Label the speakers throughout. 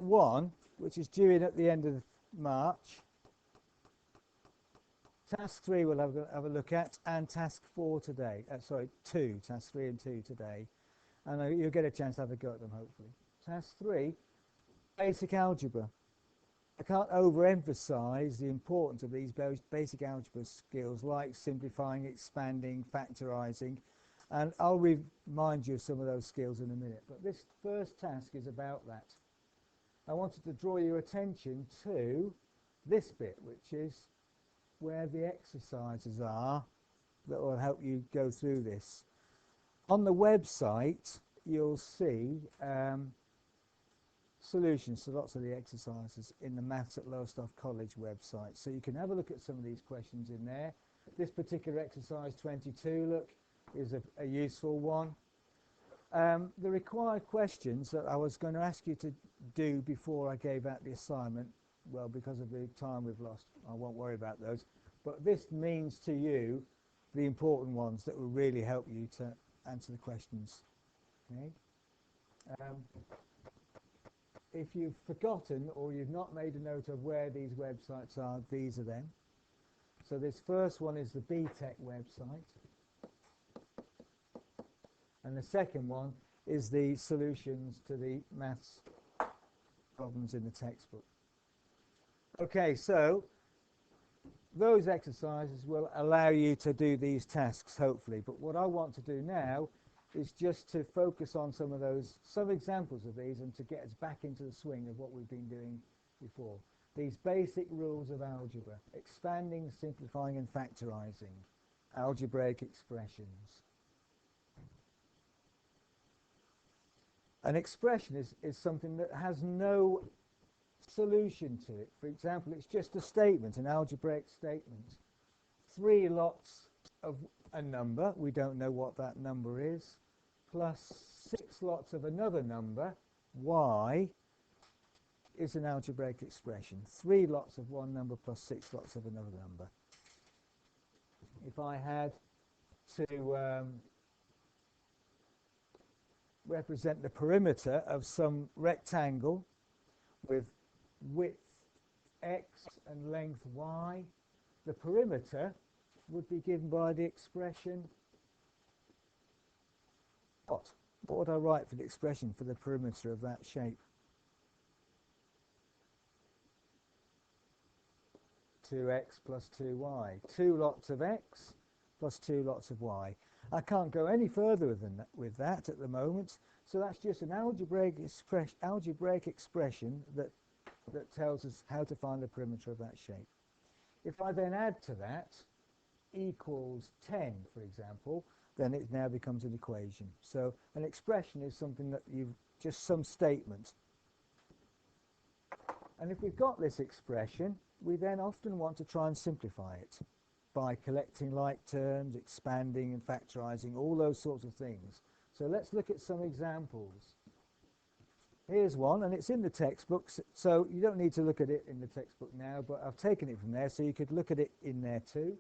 Speaker 1: 1, which is due in at the end of March. Task 3 we'll have a look at, and task 4 today. Sorry, 2, task 3 and 2 today. And you'll get a chance to have a go at them, hopefully. Task 3, basic algebra. I can't overemphasize the importance of these basic algebra skills like simplifying, expanding, factorizing, and I'll remind you of some of those skills in a minute. But this first task is about that. I wanted to draw your attention to this bit, which is where the exercises are that will help you go through this. On the website, you'll see solutions to lots of the exercises in the Maths at Lowestoft College website. So you can have a look at some of these questions in there. This particular exercise 22, look, is a useful one. The required questions that I was going to ask you to do before I gave out the assignment, well, because of the time we've lost, I won't worry about those. But this means to you the important ones that will really help you to answer the questions. Okay? If you've forgotten or you've not made a note of where these websites are, these are them. So this first one is the BTEC website. And the second one is the solutions to the maths problems in the textbook. Okay, so those exercises will allow you to do these tasks, hopefully. But what I want to do now is just to focus on some examples of these, and to get us back into the swing of what we've been doing before. These basic rules of algebra: expanding, simplifying, and factorizing. Algebraic expressions. An expression is something that has no solution to it. For example, it's just a statement, an algebraic statement. 3 lots of a number, we don't know what that number is, plus 6 lots of another number, y, is an algebraic expression. 3 lots of one number plus 6 lots of another number. If I had to represent the perimeter of some rectangle with width x and length y, the perimeter would be given by the expression what? What would I write for the expression for the perimeter of that shape? 2x plus 2y. 2 lots of x plus 2 lots of y. I can't go any further with that at the moment, so that's just an algebraic expression that tells us how to find the perimeter of that shape. If I then add to that equals 10, for example, then it now becomes an equation. So an expression is something that you've just some statement. And if we've got this expression, we then often want to try and simplify it by collecting like terms, expanding and factorizing, all those sorts of things. So let's look at some examples. Here's one, and it's in the textbooks, so you don't need to look at it in the textbook now, but I've taken it from there, so you could look at it in there too.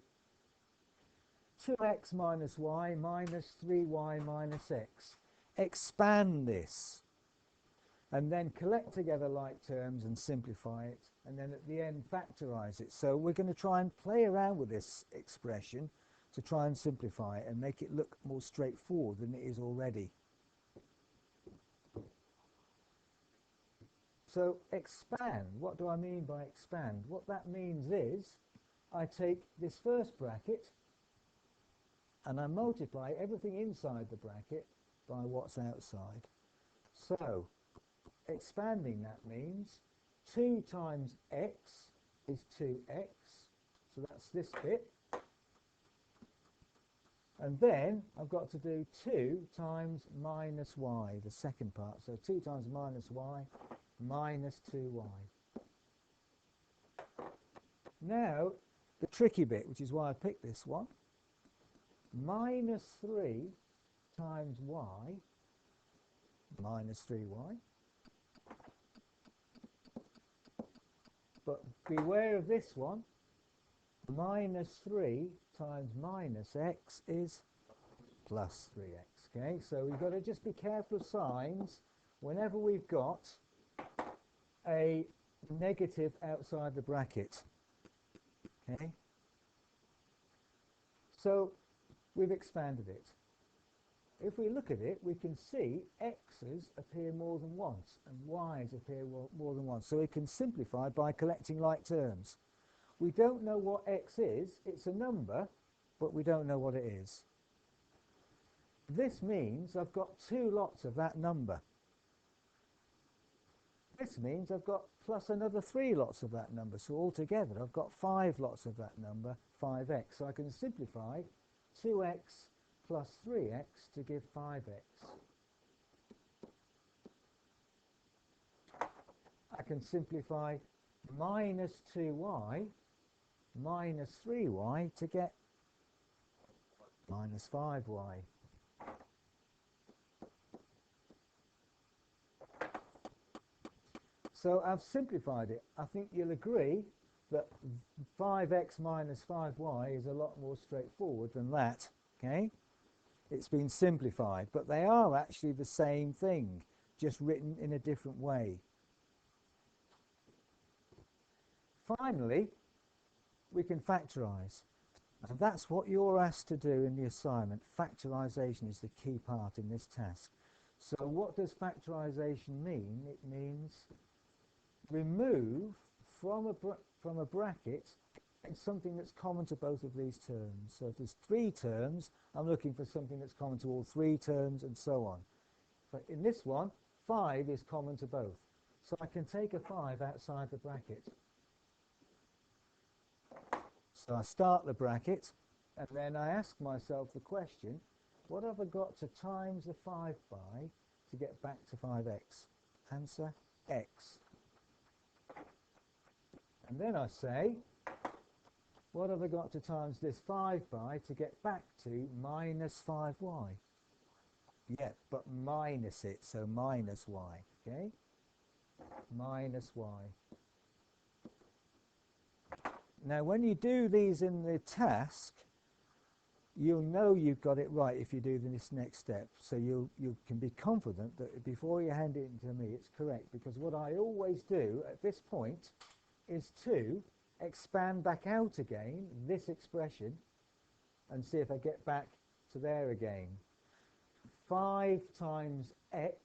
Speaker 1: 2x minus y minus 3y minus x. Expand this, and then collect together like terms and simplify it, and then at the end factorize it. So we're going to try and play around with this expression to try and simplify it and make it look more straightforward than it is already. So expand, what do I mean by expand? What that means is I take this first bracket and I multiply everything inside the bracket by what's outside. So expanding, that means 2 times x is 2x, so that's this bit. And then I've got to do 2 times minus y, the second part. So 2 times minus y minus 2y. Now, the tricky bit, which is why I picked this one, minus 3 times y minus 3y. But beware of this one. Minus 3 times minus x is plus 3x. Okay, so we've got to just be careful of signs whenever we've got a negative outside the bracket. Okay? So we've expanded it. If we look at it, we can see x's appear more than once and y's appear more than once. So we can simplify by collecting like terms. We don't know what x is. It's a number, but we don't know what it is. This means I've got 2 lots of that number. This means I've got plus another 3 lots of that number. So altogether, I've got 5 lots of that number, 5x. So I can simplify 2x plus 3x to give 5x. I can simplify minus 2y minus 3y to get minus 5y. So I've simplified it. I think you'll agree that 5x minus 5y is a lot more straightforward than that. Okay? It's been simplified, but they are actually the same thing, just written in a different way. Finally, we can factorize. And that's what you're asked to do in the assignment. Factorization is the key part in this task. So what does factorization mean? It means remove from a bracket something that's common to both of these terms. So if there's 3 terms, I'm looking for something that's common to all 3 terms and so on. But in this one, 5 is common to both. So I can take a 5 outside the bracket. So I start the bracket, and then I ask myself the question, what have I got to times the 5 by to get back to 5x? Answer, x. And then I say, what have I got to times this 5 by to get back to minus 5y? Yeah, but minus it, so minus y, okay? Minus y. Now, when you do these in the task, you'll know you've got it right if you do this next step. So you can be confident that before you hand it to me, it's correct. Because what I always do at this point is to expand back out again this expression and see if I get back to there again. 5 times x,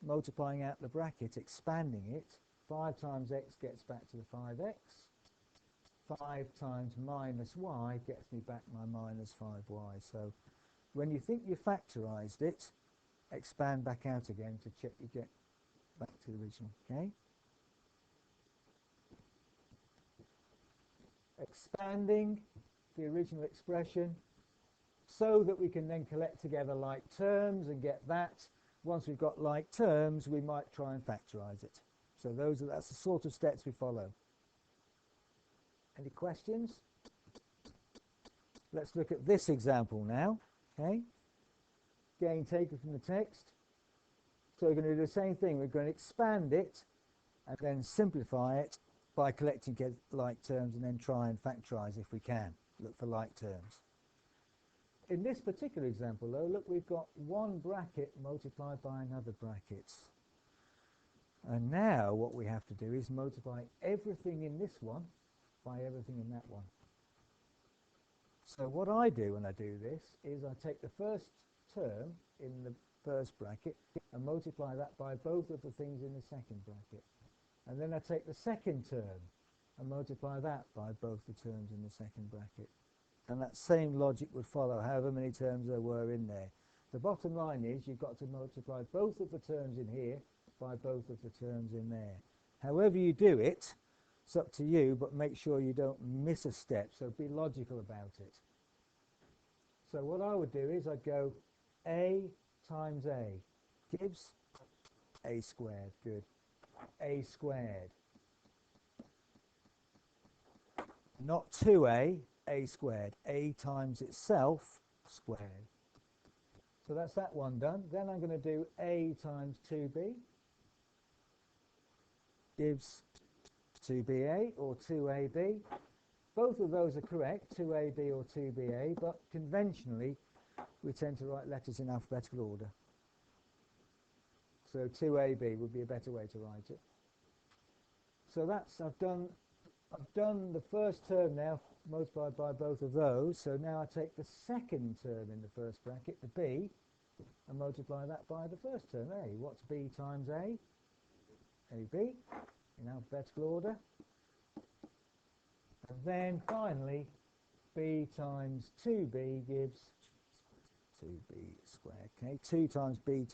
Speaker 1: multiplying out the bracket, expanding it, 5 times x gets back to the 5x. 5 times minus y gets me back my minus 5y. So when you think you've factorized it, expand back out again to check you get back to the original. Okay? Expanding the original expression so that we can then collect together like terms and get that. Once we've got like terms, we might try and factorize it. So that's the sort of steps we follow. Any questions? Let's look at this example now. Okay. Again, taken from the text. So we're going to do the same thing. We're going to expand it and then simplify it by collecting like terms and then try and factorize if we can. Look for like terms. In this particular example, though, look, we've got one bracket multiplied by another bracket. And now what we have to do is multiply everything in this one by everything in that one. So what I do when I do this is I take the first term in the first bracket and multiply that by both of the things in the second bracket. And then I take the second term and multiply that by both the terms in the second bracket. And that same logic would follow however many terms there were in there. The bottom line is you've got to multiply both of the terms in here by both of the terms in there. However you do it, it's up to you, but make sure you don't miss a step, so be logical about it. So what I would do is I'd go a times a gives a squared, good, a squared. Not 2a, a squared, a times itself squared. So that's that one done. Then I'm going to do a times 2b gives 2ba or 2ab. Both of those are correct, 2ab or 2ba, but conventionally we tend to write letters in alphabetical order. So 2ab would be a better way to write it. So that's, I've done the first term now, multiplied by both of those. So now I take the second term in the first bracket, the b, and multiply that by the first term, a. What's b times a? ab, in alphabetical order. And then finally, b times 2b gives 2b squared. Okay, 2 times b,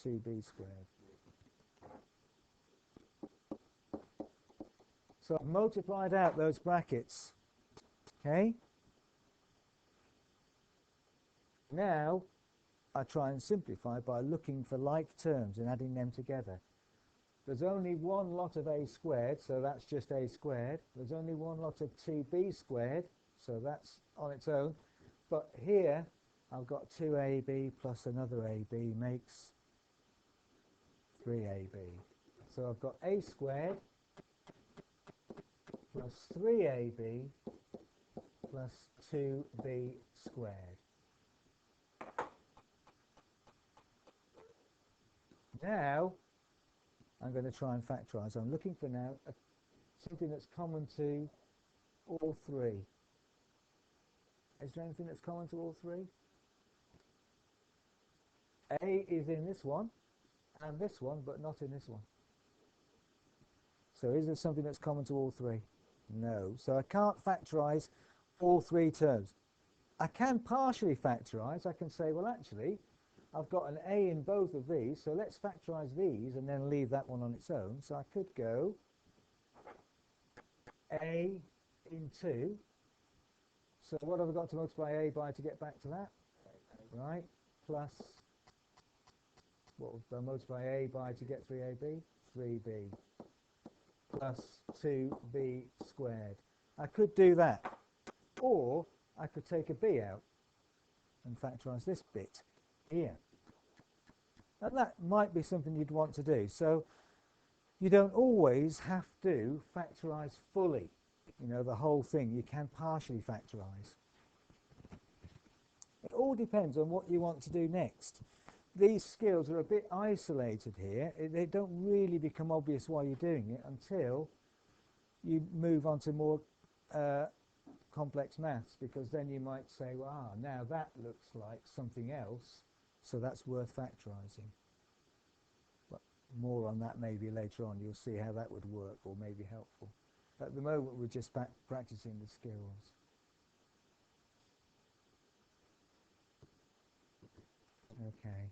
Speaker 1: 2b squared. So I've multiplied out those brackets. Okay. Now I try and simplify by looking for like terms and adding them together. There's only one lot of a squared, so that's just a squared. There's only one lot of 2b squared, so that's on its own. But here I've got 2ab plus another ab makes 3ab. So I've got a squared plus 3ab plus 2b squared. Now I'm going to try and factorize. I'm looking for now something that's common to all three. Is there anything that's common to all three? A is in this one and this one, but not in this one. So is there something that's common to all three? No. So I can't factorize all three terms. I can partially factorize. I can say, well, actually, I've got an a in both of these, so let's factorize these and then leave that one on its own. So I could go a in 2. So what have I got to multiply a by to get back to that? Right, plus, what would I multiply a by to get 3ab? 3b plus 2b squared. I could do that. Or I could take a b out and factorize this bit here. And that might be something you'd want to do. So you don't always have to factorize fully, you know, the whole thing. You can partially factorize. It all depends on what you want to do next. These skills are a bit isolated here. They don't really become obvious while you're doing it until you move on to more complex maths, because then you might say, well, now that looks like something else, so that's worth factorizing. But more on that maybe later on. You'll see how that would work or may be helpful. At the moment, we're just practicing the skills. Okay.